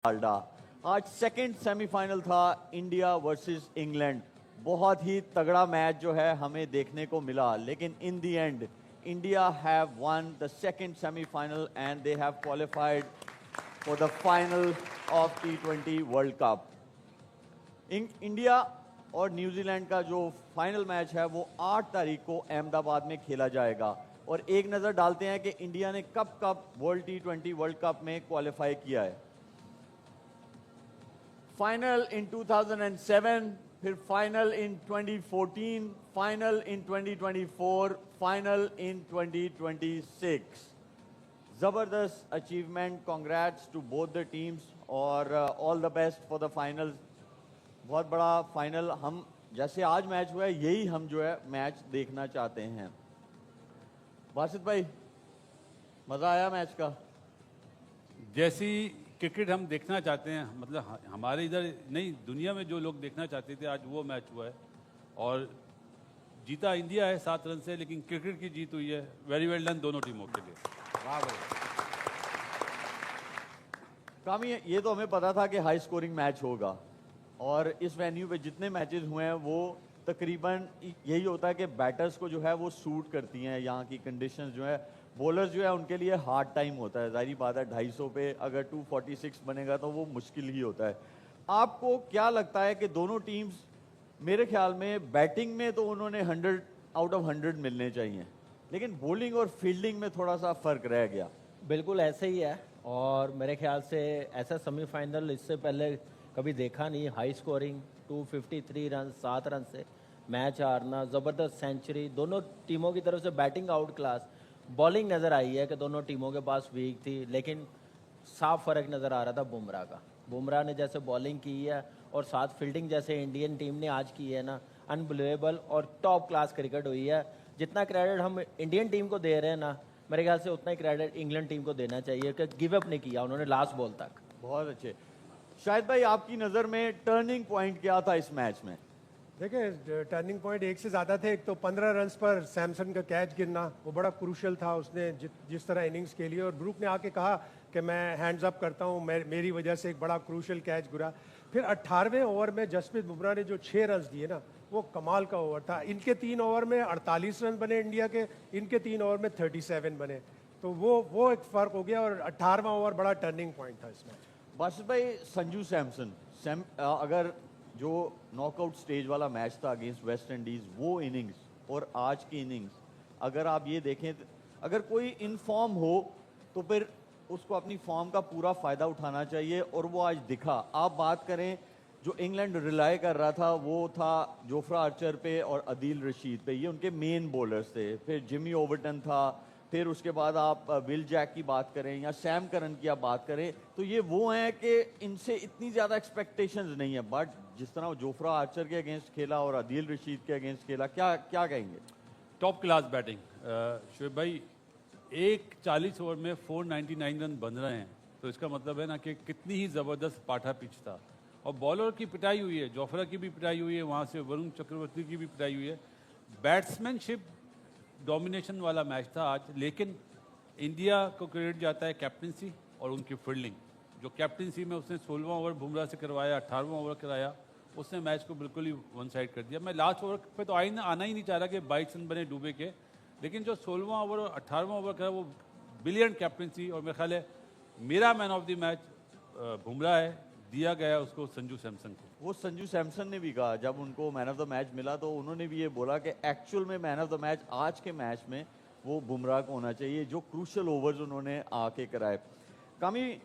डालडा। आज second semifinal था India versus England. बहुत ही तगड़ा मैच जो है हमें देखने को मिला, लेकिन in the end India have one the second semifinal and they have qualified for the final of T20 world cup. India और न्यूजीलैंड का जो फाइनल मैच है वो 8 तारीख को अहमदाबाद में खेला जाएगा। और एक नज़र डालते हैं कि इंडिया ने कब कब वर्ल्ड T20 वर्ल्ड कप में क्वालिफाई किया है। फाइनल इन 2007, फिर final in 2014, final in 2024, final in 2026। जबरदस्त achievement, congrats to both the teams और all the best for the finals. बहुत बड़ा फाइनल, हम जैसे आज मैच हुआ है यही हम जो है मैच देखना चाहते हैं। बासित भाई, मजा आया मैच का? जैसी क्रिकेट हम देखना चाहते हैं, मतलब हमारे इधर नहीं, दुनिया में जो लोग देखना चाहते थे, आज वो मैच हुआ है। और जीता इंडिया है 7 रन से, लेकिन क्रिकेट की जीत हुई है। वेरी वेल डन दोनों टीमों के लिए। वाह भाई। कामी, ये तो हमें पता था कि हाई स्कोरिंग मैच होगा, और इस वेन्यू पे जितने मैचेस हुए हैं वो तकरीबन यही होता है कि बैटर्स को जो है वो सूट करती हैं यहाँ की कंडीशंस जो है। बॉलर्स जो है उनके लिए हार्ड टाइम होता है, जाहिर बात है 250 पे अगर 246 बनेगा तो वो मुश्किल ही होता है। आपको क्या लगता है कि दोनों टीम्स, मेरे ख्याल में बैटिंग में तो उन्होंने 100 आउट ऑफ 100 मिलने चाहिए, लेकिन बॉलिंग और फील्डिंग में थोड़ा सा फर्क रह गया। बिल्कुल ऐसे ही है, और मेरे ख्याल से ऐसा सेमीफाइनल इससे पहले कभी देखा नहीं। हाई स्कोरिंग 253 रन, 7 रन से मैच हारना, ज़बरदस्त सेंचुरी, दोनों टीमों की तरफ से बैटिंग आउट क्लास। बॉलिंग नज़र आई है कि दोनों टीमों के पास वीक थी, लेकिन साफ फ़र्क नज़र आ रहा था बुमराह का। बुमराह ने जैसे बॉलिंग की है और साथ फील्डिंग जैसे इंडियन टीम ने आज की है ना, अनबिलीवेबल और टॉप क्लास क्रिकेट हुई है। जितना क्रेडिट हम इंडियन टीम को दे रहे हैं ना, मेरे ख्याल से उतना ही क्रेडिट इंग्लैंड टीम को देना चाहिए कि गिव अप नहीं किया उन्होंने लास्ट बॉल तक। बहुत अच्छे। शायद भाई, आपकी नज़र में टर्निंग पॉइंट क्या था इस मैच में? देखिए, टर्निंग पॉइंट एक से ज़्यादा थे। एक तो 15 रन्स पर सैमसन का कैच गिरना, वो बड़ा क्रूशियल था। उसने जिस तरह इनिंग्स खेली, और ब्रूक ने आके कहा कि मैं हैंड्स अप करता हूँ, मेरी वजह से एक बड़ा क्रूशियल कैच गिरा। फिर 18वें ओवर में जसप्रीत बुमराह ने जो 6 रन्स दिए ना, वो कमाल का ओवर था। इनके 3 ओवर में 48 रन बने इंडिया के, इनके 3 ओवर में 37 बने। तो वो एक फ़र्क हो गया, और 18वां ओवर बड़ा टर्निंग पॉइंट था इस मैच। बासित भाई, संजू सैमसन अगर जो नॉकआउट स्टेज वाला मैच था अगेंस्ट वेस्ट इंडीज, वो इनिंग्स और आज की इनिंग्स अगर आप ये देखें, अगर कोई इन फॉर्म हो तो फिर उसको अपनी फॉर्म का पूरा फायदा उठाना चाहिए, और वो आज दिखा। आप बात करें, जो इंग्लैंड रिलाय कर रहा था वो था जोफ्रा आर्चर पे और अदील रशीद पे, ये उनके मेन बॉलर्स थे। फिर जिमी ओवरटन था, फिर उसके बाद आप विल जैक की बात करें या सैम करन की आप बात करें, तो ये वो हैं कि इनसे इतनी ज़्यादा एक्सपेक्टेशंस नहीं है। बट जिस तरह वो जोफ्रा आर्चर के अगेंस्ट खेला और अदील रशीद के अगेंस्ट खेला, क्या क्या कहेंगे? Top class batting. शुएब भाई, एक 40 ओवर में 499 रन बन रहे हैं, तो इसका मतलब है ना कि कितनी ही ज़बरदस्त पाठा पिच था। और बॉलर की पिटाई हुई है, जोफ्रा की भी पिटाई हुई है, वहाँ से वरुण चक्रवर्ती की भी पिटाई हुई है। बैट्समैनशिप डोमिनेशन वाला मैच था आज, लेकिन इंडिया को क्रेडिट जाता है कैप्टनसी और उनकी फील्डिंग। जो कैप्टनसी में उसने 16वां ओवर बुमराह से करवाया, 18वां ओवर कराया, उसने मैच को बिल्कुल ही वन साइड कर दिया। मैं लास्ट ओवर पे तो आना ही नहीं चाह रहा कि 22 रन बने डूबे के, लेकिन जो 16वां ओवर और 18वां ओवर करा, वो ब्रिलियंट कैप्टनसी। और मेरे ख्याल है मेरा man of the match Bumrah है, दिया गया उसको संजू सैमसन को। वो संजू सैमसन ने भी कहा, जब उनको मैन ऑफ द मैच मिला तो उन्होंने भी ये बोला कि एक्चुअल में मैन ऑफ द मैच आज के मैच में वो बुमराह को होना चाहिए, जो क्रूशियल ओवर्स उन्होंने आके कराए। कामी,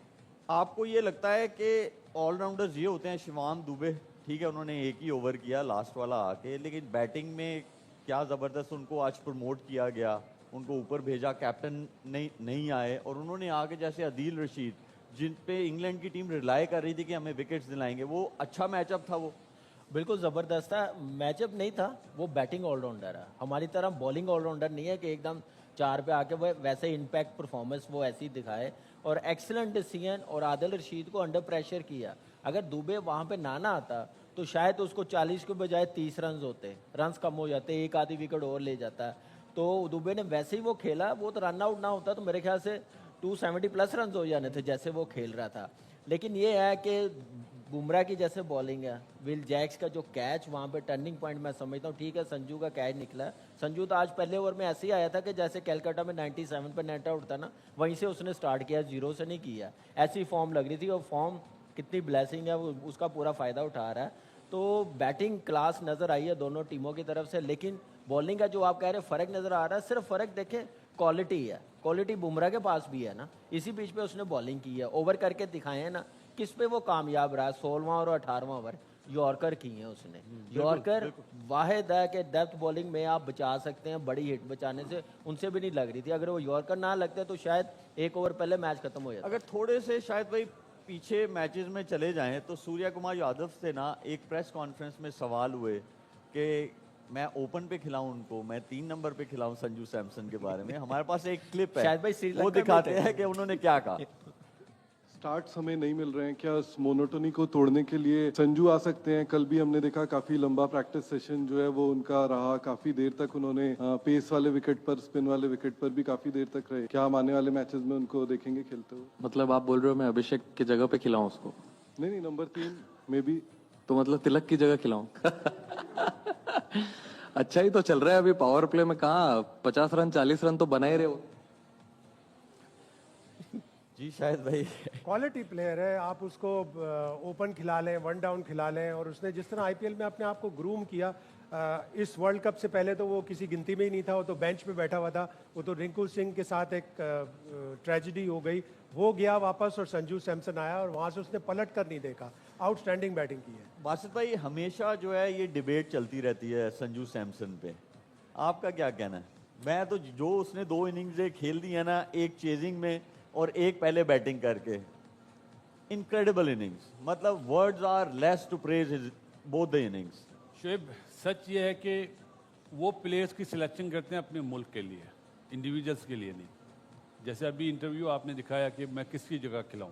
आपको ये लगता है कि ऑलराउंडर्स ये होते हैं, शिवान दुबे ठीक है उन्होंने एक ही ओवर किया लास्ट वाला आके, लेकिन बैटिंग में क्या ज़बरदस्त उनको आज प्रमोट किया गया, उनको ऊपर भेजा, कैप्टन नहीं आए, और उन्होंने आके जैसे अदील रशीद, जिन पे इंग्लैंड की टीम रिलाय कर रही थी कि हमें विकेट्स दिलाएंगे, वो अच्छा मैचअप था। वो बिल्कुल ज़बरदस्त था। मैचअप नहीं था, वो बैटिंग ऑलराउंडर है, हमारी तरह बॉलिंग ऑलराउंडर नहीं है कि एकदम 4 पे आके वो वैसे इम्पैक्ट परफॉर्मेंस वो ऐसी दिखाए। और एक्सीलेंट डिसीजन, और आदिल रशीद को अंडर प्रेशर किया। अगर दुबे वहाँ पे ना आता तो शायद उसको 40 के बजाय 30 रन होते, रन्स कम हो जाते, एक आधी विकेट और ले जाता। तो दुबे ने वैसे ही वो खेला, वो तो रन आउट ना होता तो मेरे ख्याल से 270 प्लस रन हो जाने थे जैसे वो खेल रहा था। लेकिन ये है कि बुमराह की जैसे बॉलिंग है, विल जैक्स का जो कैच वहाँ पे टर्निंग पॉइंट मैं समझता हूँ, ठीक है संजू का कैच निकला है। संजू तो आज पहले ओवर में ऐसे ही आया था कि जैसे कैलकाटा में 97 पे नेट आउट था ना, वहीं से उसने स्टार्ट किया, जीरो से नहीं किया। ऐसी फॉर्म लग रही थी और फॉर्म कितनी ब्लेसिंग है, वो उसका पूरा फ़ायदा उठा रहा है। तो बैटिंग क्लास नज़र आई है दोनों टीमों की तरफ से, लेकिन बॉलिंग का जो आप कह रहे हैं फ़र्क नज़र आ रहा है, सिर्फ फ़र्क देखें क्वालिटी है। क्वालिटी बुमराह के पास भी है ना, इसी बीच पे उसने बॉलिंग की है, ओवर करके दिखाए हैं ना, किस पे वो कामयाब रहा है। 16वां और 18वां ओवर यॉर्कर की है उसने। यॉर्कर वाहिद है कि डेप्थ बॉलिंग में आप बचा सकते हैं, बड़ी हिट बचाने से उनसे भी नहीं लग रही थी। अगर वो यॉर्कर ना लगते तो शायद एक ओवर पहले मैच खत्म हो जाता। अगर थोड़े से शायद भाई पीछे मैचेस में चले जाएं तो सूर्या कुमार यादव से ना एक प्रेस कॉन्फ्रेंस में सवाल हुए कि मैं ओपन पे खिलाऊं उनको, मैं 3 नंबर पे खिलाऊं संजू सैमसन के बारे में। हमारे पास एक क्लिप है, शायद भाई श्रीलंका वो में दिखाते थे। हैं कि उन्होंने क्या कहा। स्टार्ट्स हमें नहीं मिल रहे हैं, क्या उस मोनोटोनी को तोड़ने के लिए संजू आ सकते हैं? कल भी हमने देखा काफी लंबा प्रैक्टिस सेशन जो है वो उनका रहा, काफी देर तक उन्होंने पेस वाले विकेट पर, स्पिन वाले विकेट पर भी काफी देर तक रहे। क्या हम आने वाले मैचेस में उनको देखेंगे खेलते हुए? मतलब आप बोल रहे हो मैं अभिषेक की जगह पे खिलाऊं उसको? नहीं नहीं, नंबर 3 में भी। तो मतलब तिलक की जगह खिलाऊं? अच्छा ही तो चल रहा है अभी पावर प्ले में, कहाँ 50 रन 40 रन तो बना ही रहे हो। जी शायद भाई क्वालिटी प्लेयर है, आप उसको ओपन खिला लें, वन डाउन खिला लें, और उसने जिस तरह आईपीएल में अपने आप को ग्रूम किया, इस वर्ल्ड कप से पहले तो वो किसी गिनती में ही नहीं था, वो तो बेंच पे बैठा हुआ था। वो तो रिंकू सिंह के साथ एक ट्रेजिडी हो गई, वो गया वापस और संजू सैमसन आया और वहाँ से उसने पलट कर नहीं देखा, आउटस्टैंडिंग बैटिंग की है। बासित भाई हमेशा जो है ये डिबेट चलती रहती है संजू सैमसन पे, आपका क्या कहना है? मैं तो जो उसने 2 इनिंग्स खेल दी है ना, एक चेजिंग में और एक पहले बैटिंग करके, इनक्रेडिबल इनिंग्स, मतलब words are less to praise his both the innings. Shoaib, सच ये है कि वो प्लेयर्स की सिलेक्शन करते हैं अपने मुल्क के लिए, इंडिविजुअल्स के लिए नहीं। जैसे अभी इंटरव्यू आपने दिखाया कि मैं किसकी जगह खिलाऊं,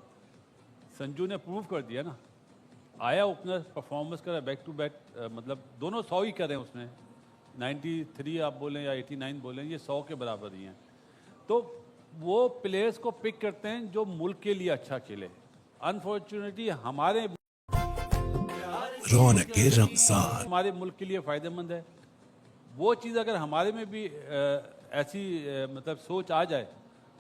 संजू ने प्रूव कर दिया ना, आया ओपनर, परफॉर्मेंस करा, बैक टू बैक, मतलब दोनों 100 ही करें उसने, 93 आप बोलें या 89 बोलें, ये 100 के बराबर ही हैं। तो वो प्लेयर्स को पिक करते हैं जो मुल्क के लिए अच्छा खेले। अनफॉर्चुनेटली हमारे रौनक के रमजान हमारे मुल्क के लिए फ़ायदेमंद है। वो चीज़ अगर हमारे में भी ऐसी मतलब सोच आ जाए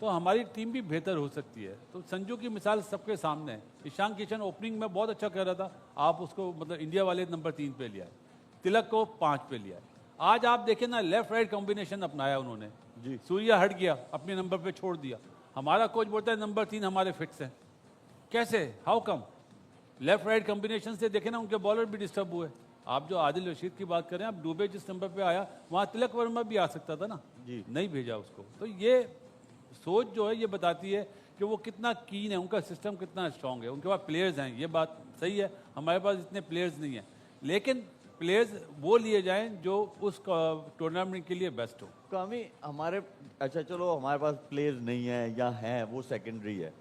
तो हमारी टीम भी बेहतर हो सकती है। तो संजू की मिसाल सबके सामने है। ईशान किशन ओपनिंग में बहुत अच्छा कर रहा था, आप उसको मतलब इंडिया वाले नंबर 3 पे लिया है, तिलक को 5 पे लिया है। आज आप देखें ना, लेफ्ट राइट कॉम्बिनेशन अपनाया उन्होंने जी। सूर्या हट गया, अपने नंबर पे छोड़ दिया। हमारा कोच बोलता है नंबर 3 हमारे फिक्स हैं। कैसे, how come? Left right combination से देखें ना, उनके बॉलर भी डिस्टर्ब हुए। आप जो आदिल रशीद की बात करें, आप डूबे जिस नंबर पे आया वहाँ तिलक वर्मा भी आ सकता था ना जी, नहीं भेजा उसको। तो ये सोच जो है ये बताती है कि वो कितना कीन है, उनका सिस्टम कितना स्ट्रांग है, उनके पास प्लेयर्स हैं। ये बात सही है, हमारे पास इतने प्लेयर्स नहीं हैं, लेकिन प्लेयर्स वो लिए जाएं जो उस टूर्नामेंट के लिए बेस्ट हो। कमी हमारे, अच्छा चलो हमारे पास प्लेयर्स नहीं है या हैं वो सेकेंडरी है,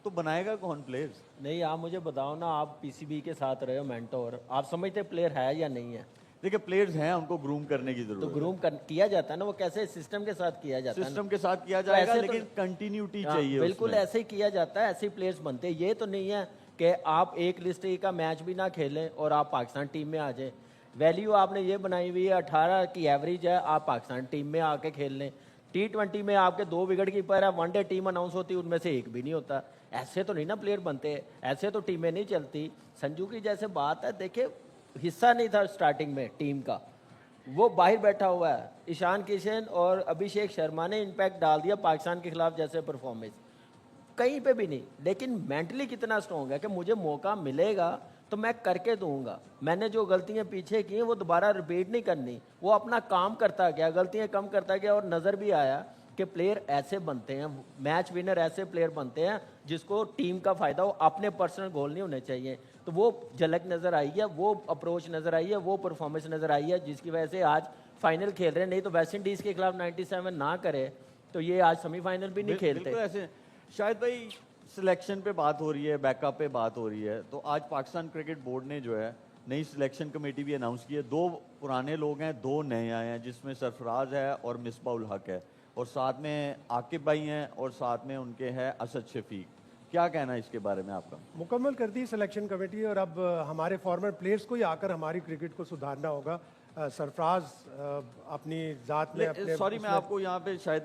तो बनाएगा कौन प्लेयर्स? नहीं, आप मुझे बताओ ना, आप पीसीबी के साथ रहे हो मेंटोर, आप समझते प्लेयर है या नहीं है? देखिए प्लेयर्स हैं, उनको ग्रूम करने की तो जरूरत ग्रूम किया जाता है ना, वो कैसे सिस्टम के साथ किया जाता है ना? सिस्टम के साथ किया तो जाएगा, ऐसे तो- लेकिन कंटिन्यूटी हाँ, चाहिए बिल्कुल उसमें। ऐसे ही किया जाता है, ऐसे ही प्लेयर्स बनते हैं। ये तो नहीं है कि आप एक लिस्ट का मैच भी ना खेलें और आप पाकिस्तान टीम में आ जाएं। वैल्यू आपने ये बनाई हुई है, 18 की एवरेज है, आप पाकिस्तान टीम में आके खेल लें। T20 में आपके 2 विकेट कीपर है, वनडे टीम अनाउंस होती है, उनमें से एक भी नहीं होता। ऐसे तो नहीं ना प्लेयर बनते, ऐसे तो टीमें नहीं चलती। संजू की जैसे बात है, देखिए हिस्सा नहीं था स्टार्टिंग में टीम का, वो बाहर बैठा हुआ है। ईशान किशन और अभिषेक शर्मा ने इम्पैक्ट डाल दिया पाकिस्तान के खिलाफ जैसे परफॉर्मेंस, कहीं पे भी नहीं। लेकिन मेंटली कितना स्ट्रॉन्ग है कि मुझे मौका मिलेगा तो मैं करके दूंगा, मैंने जो गलतियां पीछे की हैं वो दोबारा रिपीट नहीं करनी। वो अपना काम करता गया, गलतियां कम करता गया, और नज़र भी आया कि प्लेयर ऐसे बनते हैं, मैच विनर ऐसे प्लेयर बनते हैं जिसको टीम का फ़ायदा हो, अपने पर्सनल गोल नहीं होने चाहिए। तो वो झलक नज़र आई है, वो अप्रोच नज़र आई है, वो परफॉर्मेंस नज़र आई है, जिसकी वजह से आज फाइनल खेल रहे हैं। नहीं तो वेस्ट इंडीज़ के खिलाफ 97 ना करे तो ये आज सेमीफाइनल भी नहीं खेलते। बिल्कुल ऐसे। शायद भाई सिलेक्शन पे बात हो रही है, बैकअप पे बात हो रही है, तो आज पाकिस्तान क्रिकेट बोर्ड ने जो है नई सिलेक्शन कमेटी भी अनाउंस की है। 2 पुराने लोग हैं, 2 नए आए हैं, जिसमें सरफराज है और मिसबाउल हक है, और साथ में आकिब भाई हैं, और साथ में उनके हैं असद शफीक। क्या कहना है इसके बारे में आपका? मुकम्मल कर दी सिलेक्शन कमेटी और अब हमारे फॉर्मर प्लेयर्स को ही आकर हमारी क्रिकेट को सुधारना होगा। सरफराज अपनी जात में अपने सॉरी मैं आपको यहाँ पे शायद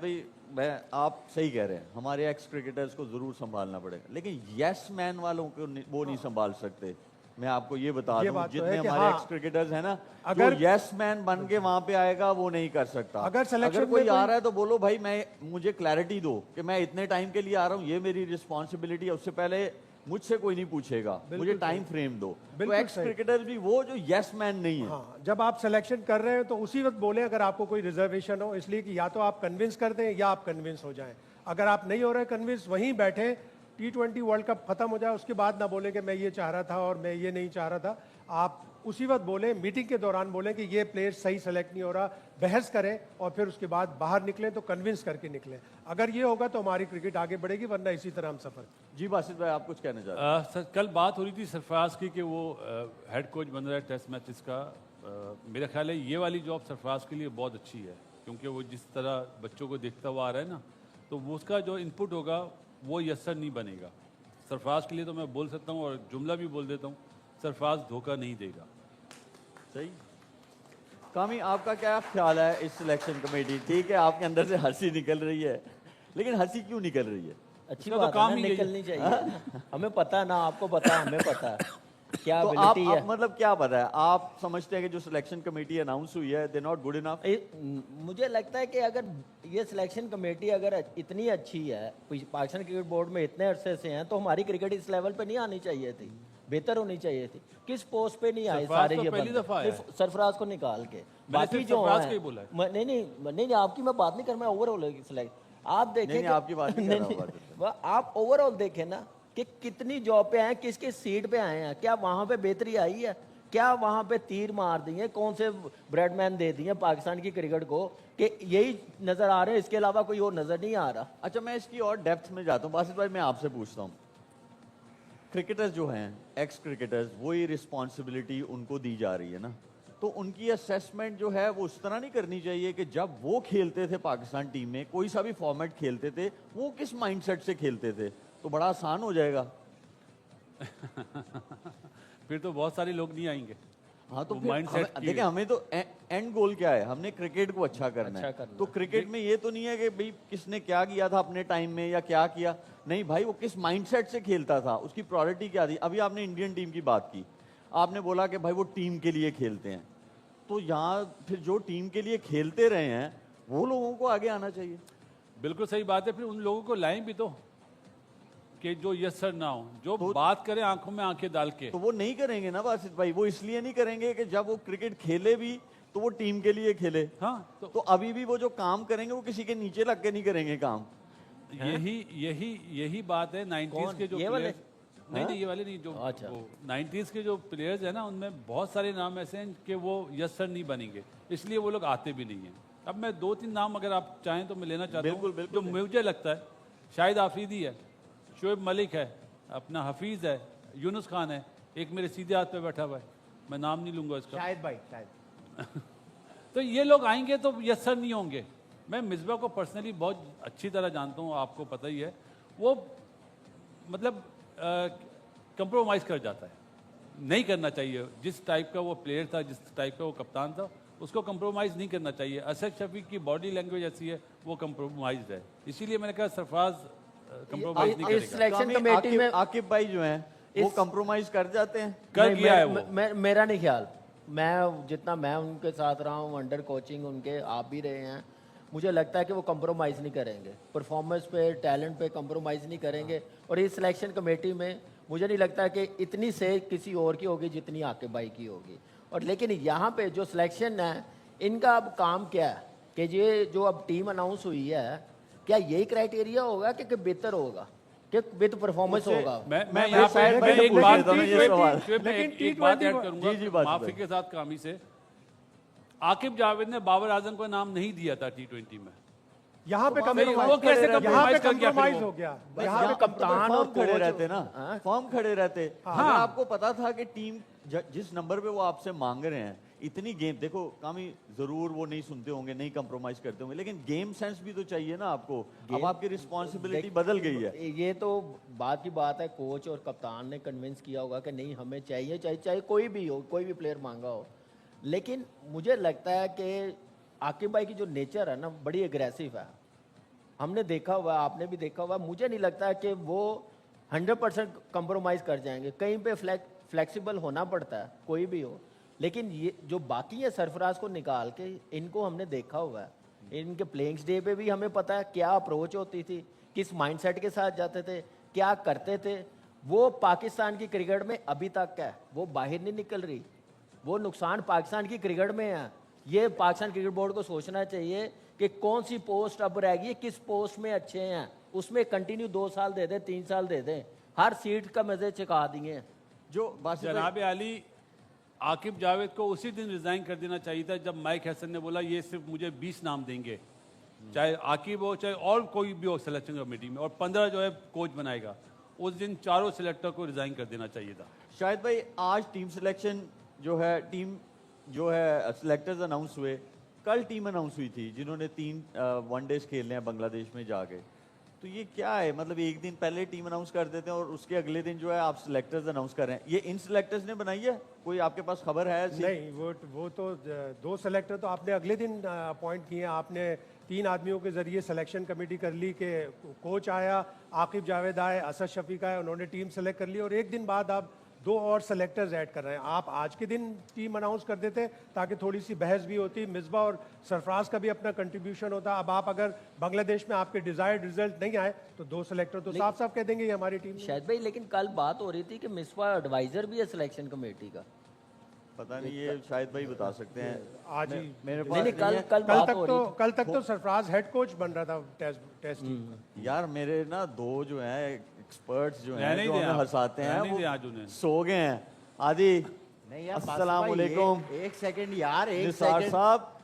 भाई आप सही कह रहे हैं, हमारे एक्स क्रिकेटर्स को जरूर संभालना पड़ेगा, लेकिन यस मैन वालों को वो नहीं संभाल सकते। मैं आपको ये बता ये दूं, बात तो जितने है कि हमारे हाँ, एक्स क्रिकेटर्स हैं ना, अगर- जो यस मैन बन के वहां पे आएगा वो नहीं कर सकता। अगर selection अगर कोई में आ कोई- रहा है तो बोलो भाई मुझे क्लैरिटी दो कि मैं इतने टाइम के लिए आ रहा हूँ, ये मेरी रिस्पॉन्सिबिलिटी है, उससे पहले मुझसे कोई नहीं पूछेगा, मुझे टाइम फ्रेम दो। तो बिल्कुल एक्स सही। क्रिकेटर्स भी वो जो यस मैन नहीं है। हाँ, जब आप सिलेक्शन कर रहे हैं तो उसी वक्त बोले अगर आपको कोई रिजर्वेशन हो, इसलिए कि या तो आप कन्विंस कर दें या आप कन्विंस हो जाएं। अगर आप नहीं हो रहे कन्विंस, वहीं बैठे, T20 वर्ल्ड कप खत्म हो जाए उसके बाद ना बोले कि मैं ये चाह रहा था और मैं ये नहीं चाह रहा था। आप उसी वक्त बोले, मीटिंग के दौरान बोले कि ये प्लेयर सही सेलेक्ट नहीं हो रहा, बहस करें और फिर उसके बाद बाहर निकलें तो कन्विंस करके निकलें। अगर ये होगा तो हमारी क्रिकेट आगे बढ़ेगी, वरना इसी तरह हम सफर। जी बासित भाई, आप कुछ कहना चाह रहे हैं? सर कल बात हो रही थी सरफराज की कि वो हेड कोच बन रहा है टेस्ट मैचेस का। मेरा ख्याल है ये वाली जॉब सरफराज के लिए बहुत अच्छी है, क्योंकि वो जिस तरह बच्चों को देखता हुआ आ रहा है ना, तो वो उसका जो इनपुट होगा वो यस्सर नहीं बनेगा। सरफराज के लिए तो मैं बोल सकता हूँ और जुमला भी बोल देता हूँ, सरफराज धोखा नहीं देगा। सही। कामी, आपका क्या ख्याल है इस सिलेक्शन कमेटी? ठीक है, आपके अंदर से हंसी निकल रही है, लेकिन हंसी क्यों निकल रही है? अच्छी इसका तो बात है काम ना, ही यही है। निकलनी चाहिए। हमें पता है ना, आपको पता है, हमें पता है क्या तो ability है। आप मतलब क्या पता है, आप समझते हैं कि जो सिलेक्शन कमेटी अनाउंस हुई है दे नॉट गुड इनफ? मुझे लगता है कि अगर ये सिलेक्शन कमेटी अगर इतनी अच्छी है, पाकिस्तान क्रिकेट बोर्ड में इतने अरसे से हैं, तो हमारी क्रिकेट इस लेवल पे नहीं आनी चाहिए थी, बेहतर होनी चाहिए थी। किस पोस्ट पे नहीं आए सरफराज सारे तो ये पहली बंदे? दफा आया सिर्फ सरफराज को निकाल के, मैंने बाकी सिर्फ जो सरफराज हैं- का ही बोला है। नहीं, आपकी मैं बात नहीं कर, मैं ओवरऑल सिलेक्ट आप देखें नहीं, कि- आपकी बात नहीं कर रहा हूं, बात कर वह आप ओवरऑल देखें ना कि कितनी जॉब पे आए, किस किस सीट पे आए हैं, क्या वहां पे बेहतरी आई है, क्या वहां पे तीर मार दिए, कौन से ब्रेडमैन दे दिए पाकिस्तान की क्रिकेट को कि यही नजर आ रहे हैं, इसके अलावा कोई और नजर नहीं आ रहा। अच्छा, मैं इसकी और डेप्थ में जाता हूँ। बासित भाई, मैं आपसे पूछता हूँ, क्रिकेटर्स जो हैं, एक्स क्रिकेटर्स, वही रिस्पॉन्सिबिलिटी उनको दी जा रही है ना, तो उनकी असेसमेंट जो है वो उस तरह नहीं करनी चाहिए कि जब वो खेलते थे पाकिस्तान टीम में, कोई सा भी फॉर्मेट खेलते थे, वो किस माइंडसेट से खेलते थे, तो बड़ा आसान हो जाएगा। फिर तो बहुत सारे लोग नहीं आएंगे। हाँ, तो वो फिर mindset की- देखिए, हमें तो एंड गोल क्या है, हमने क्रिकेट को अच्छा करना अच्छा है। करना तो क्रिकेट में ये तो नहीं है कि भाई किसने क्या किया था अपने टाइम में या क्या किया, नहीं भाई, वो किस माइंडसेट से खेलता था, उसकी प्रायोरिटी क्या थी। अभी आपने इंडियन टीम की बात की, आपने बोला कि भाई वो टीम के लिए खेलते हैं, तो यहाँ फिर जो टीम के लिए खेलते रहे हैं वो लोगों को आगे आना चाहिए। बिल्कुल सही बात है। फिर उन लोगों को लाएं भी तो कि जो यस सर ना हो, जो तो- बात करें आंखों में आंखें डाल के। तो वो नहीं करेंगे ना बासित भाई, वो इसलिए नहीं करेंगे कि जब वो क्रिकेट खेले भी तो वो टीम के लिए खेले। हाँ, तो अभी भी वो जो काम करेंगे वो किसी के नीचे लग के नहीं करेंगे काम। यही बात है 90s कौन? के जो ये वाले? प्लेयर्स नहीं, ये वाले नहीं, जो अच्छा। वो 90s के जो प्लेयर्स हैं ना, उनमें बहुत सारे नाम ऐसे हैं कि वो यस सर नहीं बनेंगे, इसलिए वो लोग आते भी नहीं हैं। अब मैं 2-3 नाम अगर आप चाहें तो मैं लेना चाहता बिल्कुल, हूँ, बिल्कुल जो मुझे लगता है, शाहिद आफरीदी है, शोएब मलिक है, अपना हफीज है, यूनुस खान है, एक मेरे सीधे हाथ पे बैठा हुआ है, मैं नाम नहीं लूंगा इसका। शायद भाई, शायद तो ये लोग आएंगे तो यस नहीं होंगे। मैं मिसबा को पर्सनली बहुत अच्छी तरह जानता हूँ, आपको पता ही है, वो मतलब कंप्रोमाइज़ कर जाता है, नहीं करना चाहिए। जिस टाइप का वो प्लेयर था, जिस टाइप का वो कप्तान था, उसको कंप्रोमाइज़ नहीं करना चाहिए। असद शफीक की बॉडी लैंग्वेज ऐसी है, वो कंप्रोमाइज्ड है, इसीलिए मैंने कहा सरफराज कंप्रोमाइज़ नहीं इस करेगा। सिलेक्शन कामी, कमेटी में आकिब भाई जो हैं वो कंप्रोमाइज कर जाते हैं। कर नहीं, किया है वो। मेरा नहीं ख्याल, मैं जितना मैं उनके साथ रहा हूँ, अंडर कोचिंग उनके आप भी रहे हैं, मुझे लगता है कि वो कंप्रोमाइज़ नहीं करेंगे, परफॉर्मेंस पे, टैलेंट पे कंप्रोमाइज़ नहीं करेंगे। और इस सिलेक्शन कमेटी में मुझे नहीं लगता कि इतनी से किसी और की होगी जितनी आकिब भाई की होगी। और लेकिन यहाँ पे जो सिलेक्शन है, इनका अब काम क्या है कि ये जो अब टीम अनाउंस हुई है, क्या यही क्राइटेरिया होगा कि बेहतर होगा, कि विद परफॉर्मेंस होगा? मैं यहाँ पे शायद मैं भाई एक पूछ बात लेता हूं ये सवाल। शोएब, मैं लेकिन एक बात T20 ऐड करूंगा जी, बात माफी भाई। के साथ कामी से। आकिब जावेद ने बाबर आजम को नाम नहीं दिया था T20 में। यहाँ पे वो compromise- कैसे यहाँ पे compromise कर गया फिर compromise वो? हो गया। बस यहाँ यहाँ पे कप्तान और फॉर्म खड़े कोच- रहते ना, हाँ। फॉर्म खड़े रहते। हाँ। अगर आपको पता था कि टीम जिस नंबर पे वो आपसे मांग रहे हैं, इतनी गेम देखो कामी जरूर वो नहीं सुनते होंगे, नहीं कंप्रोमाइज करते होंगे, लेकिन गेम सेंस भी तो चाहिए ना आपको। अब आपकी रिस्पॉन्सिबिलिटी बदल गई है। ये तो बात की बात है, कोच और कप्तान ने कन्विंस किया होगा कि नहीं हमें चाहिए, चाहे कोई भी हो, कोई भी प्लेयर मांगा हो। लेकिन मुझे लगता है कि आकिब भाई की जो नेचर है ना बड़ी एग्रेसिव है। हमने देखा हुआ, आपने भी देखा हुआ, मुझे नहीं लगता कि वो 100% कंप्रोमाइज कर जाएंगे। कहीं पे फ्लेक्सिबल होना पड़ता है, कोई भी हो। लेकिन ये जो बाकी है सरफराज को निकाल के, इनको हमने देखा हुआ है। इनके प्लेइंग डे पे भी हमें पता है क्या अप्रोच होती थी, किस माइंडसेट के साथ जाते थे, क्या करते थे। वो पाकिस्तान की क्रिकेट में अभी तक है, वो बाहर नहीं निकल रही। वो नुकसान पाकिस्तान की क्रिकेट में है। ये पाकिस्तान क्रिकेट बोर्ड को सोचना चाहिए कि कौन सी पोस्ट अब रहेगी, किस पोस्ट में अच्छे हैं, उसमें कंटिन्यू 2 साल दे दें, 3 साल दे दें, हर सीट का मजे चखा दिए। जो बासित भाई- जनाब आली, आकिब जावेद को उसी दिन रिजाइन कर देना चाहिए था जब माइक हैसन ने बोला ये सिर्फ मुझे 20 नाम देंगे, चाहे आकिब हो चाहे और कोई भी हो सिलेक्शन कमेटी में, और 15 जो है कोच बनाएगा। उस दिन चारों सिलेक्टर को रिजाइन कर देना चाहिए था। शायद भाई आज टीम सिलेक्शन जो है, टीम जो है सिलेक्टर्स अनाउंस हुए, कल टीम अनाउंस हुई थी जिन्होंने 3 वनडेज खेलने हैं बांग्लादेश में जाके। तो ये क्या है, मतलब एक दिन पहले टीम अनाउंस कर देते हैं और उसके अगले दिन जो है आप सिलेक्टर्स अनाउंस कर रहे हैं। ये इन सिलेक्टर्स ने बनाई है, कोई आपके पास खबर है ऐसी? नहीं, वो तो 2 सेलेक्टर तो आपने अगले दिन अपॉइंट किए। आपने 3 आदमियों के जरिए सिलेक्शन कमेटी कर ली कि कोच आया, आकिब जावेद आए, असद शफीक आए, उन्होंने टीम सेलेक्ट कर ली और एक दिन बाद आप 2 और सेलेक्टर्स ऐड कर रहे हैं। आप आज के दिन टीम अनाउंस कर देते ताकि थोड़ी सी बहस भी होती, मिसबा और सरफराज का भी अपना कंट्रीब्यूशन होता। अब आप अगर बांग्लादेश में आपके डिजायर्ड रिजल्ट नहीं आए तो 2 सेलेक्टर तो साफ साफ कह देंगे ये हमारी टीम नहीं है। शायद भाई, लेकिन कल बात हो रही थी कि मिसबा एडवाइजर भी है सिलेक्शन कमेटी का। पता नहीं, ये शायद भाई बता सकते हैं। आज ही मेरे नहीं, पास नहीं, नहीं है। कल बात हो रही थी। कल तक तो सरफराज हेड कोच बन रहा था टेस्ट टीम का। यार मेरे ना 2 जो हैं एक्सपर्ट्स जो हैं रहने जो दें हमें आप, हंसाते हैं रहने वो दें आज उन्हें। सो गए हैं। आदि नहीं यार, अस्सलाम बासित भाई, वालेकुम। एक सेकंड यार, एक निसार सेकंड। साहब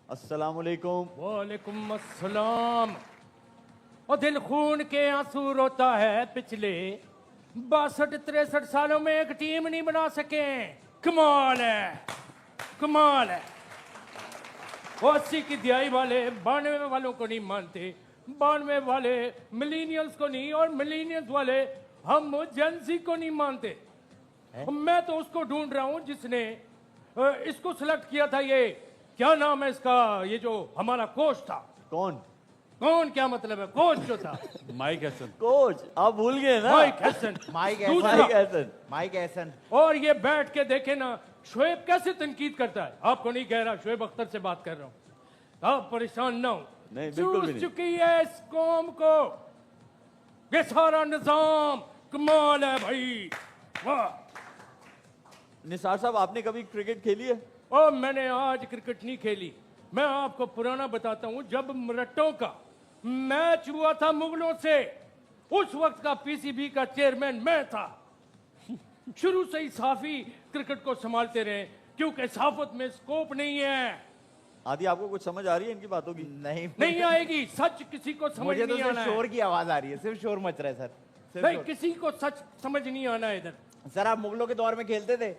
अस्सलाम वालेकुम। वालेकुम अस्सलाम। और दिल खून के आंसू रोता है, पिछले 62-63 सालों में एक टीम नहीं बना सके। कमाल है, कमाल है। 80 की दिहाई वाले 92 वालों को नहीं मानते, 92 वाले मिलीनियल्स को नहीं, और मिलीनियल्स वाले हम जेंजी को नहीं मानते। मैं तो उसको ढूंढ रहा हूं जिसने इसको सिलेक्ट किया था। ये क्या नाम है इसका, ये जो हमारा कोच था। कौन कौन क्या मतलब है, कोच जो था? Mic Hesson. कोच? आप भूल गए ना? Mic Hesson. माइक दूसरा। Mic Hesson. माइक एहसन। और ये बैठ के देखे ना शोएब कैसे तनकीद करता है। आपको नहीं कह रहा, शोएब अख्तर से बात कर रहा हूं। आप परेशान ना हो। नहीं, बिल्कुल भी चूस नहीं। चुकी है इस कौम को ये सारा निजाम। कमाल है भाई, वाह। निसार साहब आपने कभी क्रिकेट खेली है? और मैंने आज क्रिकेट नहीं खेली। मैं आपको पुराना बताता हूं, जब मरट्टों का मैच हुआ था मुगलों से, उस वक्त का पीसीबी का चेयरमैन मैं था। शुरू से ही साफी क्रिकेट को संभालते रहे, क्योंकि साफत में स्कोप नहीं है। आदि आपको कुछ समझ आ रही है इनकी बातों की? नहीं आएगी, सच किसी को समझ मुझे तो नहीं सिर्फ आना शोर है। की आवाज आ रही है, सिर्फ शोर मच रहा है सर, सिर्फ नहीं, शोर। किसी को सच समझ नहीं आना है इधर। सर आप मुगलों के दौर में खेलते थे?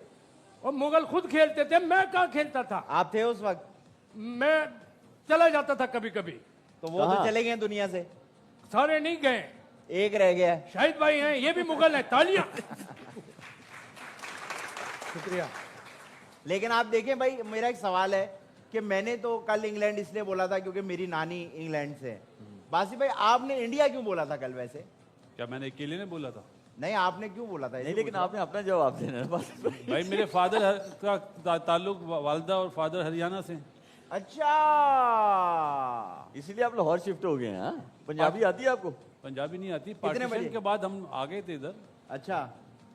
और मुगल खुद खेलते थे, मैं कहाँ खेलता था। आप थे उस वक्त? मैं चला जाता था कभी कभी। तो वो तो कहाँ? चले गए दुनिया से, सारे नहीं गए, एक रह गया है। शाहिद भाई हैं, ये भी मुगल है। तालियां। शुक्रिया। लेकिन आप देखें भाई, मेरा एक सवाल है कि मैंने तो कल इंग्लैंड इसलिए बोला था क्योंकि मेरी नानी इंग्लैंड से है। बासी भाई आपने इंडिया क्यों बोला था कल? वैसे क्या मैंने अकेले ने बोला था? नहीं, आपने क्यों बोला था? नहीं, लेकिन आपने अपना जवाब देना है बस। भाई मेरे फादर का ताल्लुक वालदा और फादर हरियाणा से। अच्छा, इसीलिए आप लाहौर शिफ्ट हो गए हैं? हाँ? पंजाबी आती है आपको? पंजाबी नहीं आती। बजे? पार्टीशन के बाद हम आ गए थे इधर। अच्छा,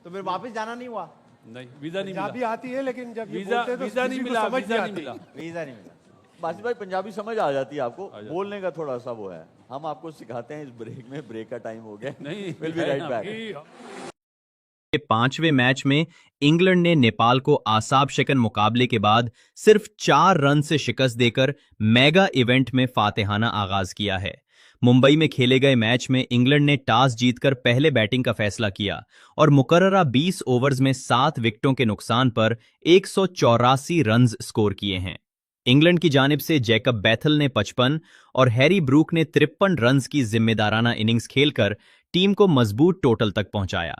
तो फिर वापस जाना नहीं हुआ? नहीं, वीजा नहीं पंजाबी मिला। आती है लेकिन जब ये वीजा बोलते हैं तो वीजा नहीं किसी को मिला, समझ वीजा नहीं आती। मिला। वीजा नहीं मिला। बासित भाई पंजाबी समझ आ जाती है आपको? आ जाती। बोलने का थोड़ा सा वो है, हम आपको सिखाते हैं इस ब्रेक में। ब्रेक का टाइम हो गया। नहीं, विल बी है राइट ना। बैक। के 5वें मैच में इंग्लैंड ने नेपाल को आसाब शिकन मुकाबले के बाद सिर्फ 4 रन से शिकस्त देकर मेगा इवेंट में फातेहाना आगाज किया है। मुंबई में खेले गए मैच में इंग्लैंड ने टॉस जीतकर पहले बैटिंग का फैसला किया और मुकर्ररा 20 ओवर्स में 7 विकेटों के नुकसान पर 184 रन स्कोर किए हैं। इंग्लैंड की जानिब से जैकब बैथल ने 55 और हैरी ब्रूक ने 53 रन की जिम्मेदाराना इनिंग्स खेलकर टीम को मजबूत टोटल तक पहुंचाया।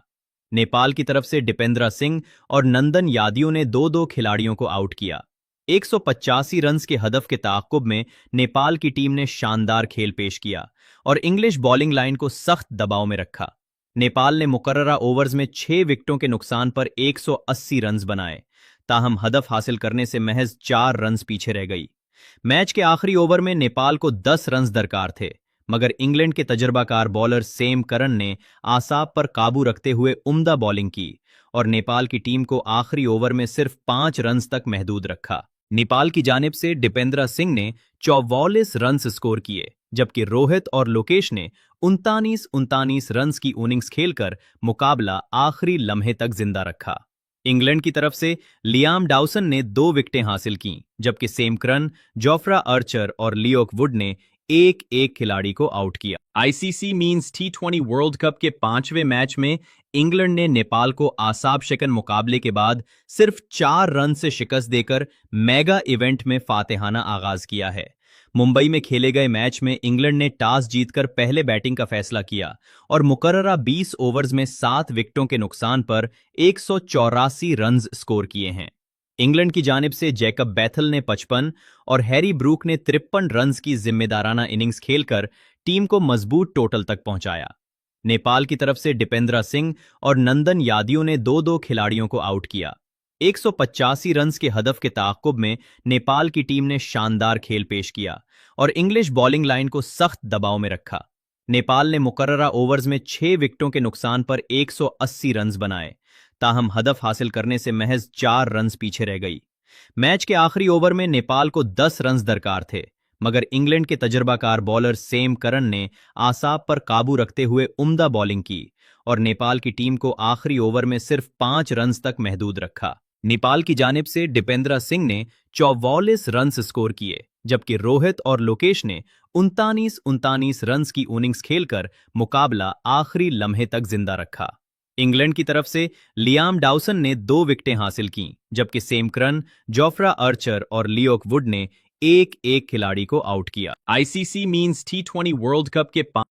नेपाल की तरफ से दीपेंद्र सिंह और नंदन यादव ने 2-2 खिलाड़ियों को आउट किया। 185 रन के हदफ के ताक़ुब में नेपाल की टीम ने शानदार खेल पेश किया और इंग्लिश बॉलिंग लाइन को सख्त दबाव में रखा। नेपाल ने मुकर्ररा ओवर्स में 6 विकेटों के नुकसान पर 180 रन बनाए, ताहम हदफ हासिल करने से महज 4 रन पीछे रह गई। मैच के आखिरी ओवर में नेपाल को 10 रन दरकार थे, मगर इंग्लैंड के तजर्बाकार बॉलर सेम करन ने आसाब पर काबू रखते हुए उम्दा बॉलिंग की और नेपाल की टीम को आखिरी ओवर में सिर्फ 5 रन तक महदूद रखा। नेपाल की जानिब से दीपेंद्र सिंह ने 44 रन स्कोर किए, जबकि रोहित और लोकेश ने 39 रन की इनिंग्स खेलकर मुकाबला आखिरी लम्हे तक जिंदा रखा। इंग्लैंड की तरफ से लियाम डाउसन ने 2 विकेटें हासिल की, जबकि सेम करन, जोफ्रा आर्चर और लियोक वुड ने एक खिलाड़ी को आउट किया। ICC means T20 world cup के 5वें मैच में इंग्लैंड ने नेपाल को आसाब शिकन मुकाबले के बाद सिर्फ 4 रन से शिकस्त देकर मेगा इवेंट में फातेहाना आगाज किया है। मुंबई में खेले गए मैच में इंग्लैंड ने टॉस जीतकर पहले बैटिंग का फैसला किया और मुकर्ररा 20 ओवर्स में 7 विकेटों के नुकसान पर 184 रन स्कोर किए हैं। इंग्लैंड की जानिब से जैकब बैथल ने 55 और हैरी ब्रूक ने 53 रन की जिम्मेदाराना इनिंग्स खेलकर टीम को मजबूत टोटल तक पहुंचाया। नेपाल की तरफ से दीपेंद्र सिंह और नंदन यादव ने 2-2 खिलाड़ियों को आउट किया। 185 रन के हदफ के ताक़ुब में नेपाल की टीम ने शानदार खेल पेश किया और इंग्लिश बॉलिंग लाइन को सख्त दबाव में रखा। नेपाल ने मुकर्ररा ओवर्स में 6 विकेटों के नुकसान पर 180 रन बनाए, ताहम हदफ हासिल करने से महज 4 रन पीछे रह गई। मैच के आखिरी ओवर में नेपाल को 10 रन दरकार थे, मगर इंग्लैंड के तजर्बाकार बॉलर सेम करन ने आसाब पर काबू रखते हुए उम्दा बॉलिंग की और नेपाल की टीम को आखिरी ओवर में सिर्फ 5 रन तक महदूद रखा। नेपाल की जानिब से दीपेंद्र सिंह ने 44 रन स्कोर किए, जबकि रोहित और लोकेश ने 39 रन की इनिंग्स खेलकर मुकाबला आखिरी लम्हे तक जिंदा रखा। इंग्लैंड की तरफ से लियाम डाउसन ने 2 विकेटें हासिल की, जबकि सेम करन, जोफ्रा आर्चर और लियोक वुड ने एक खिलाड़ी को आउट किया। ICC means T20 world cup के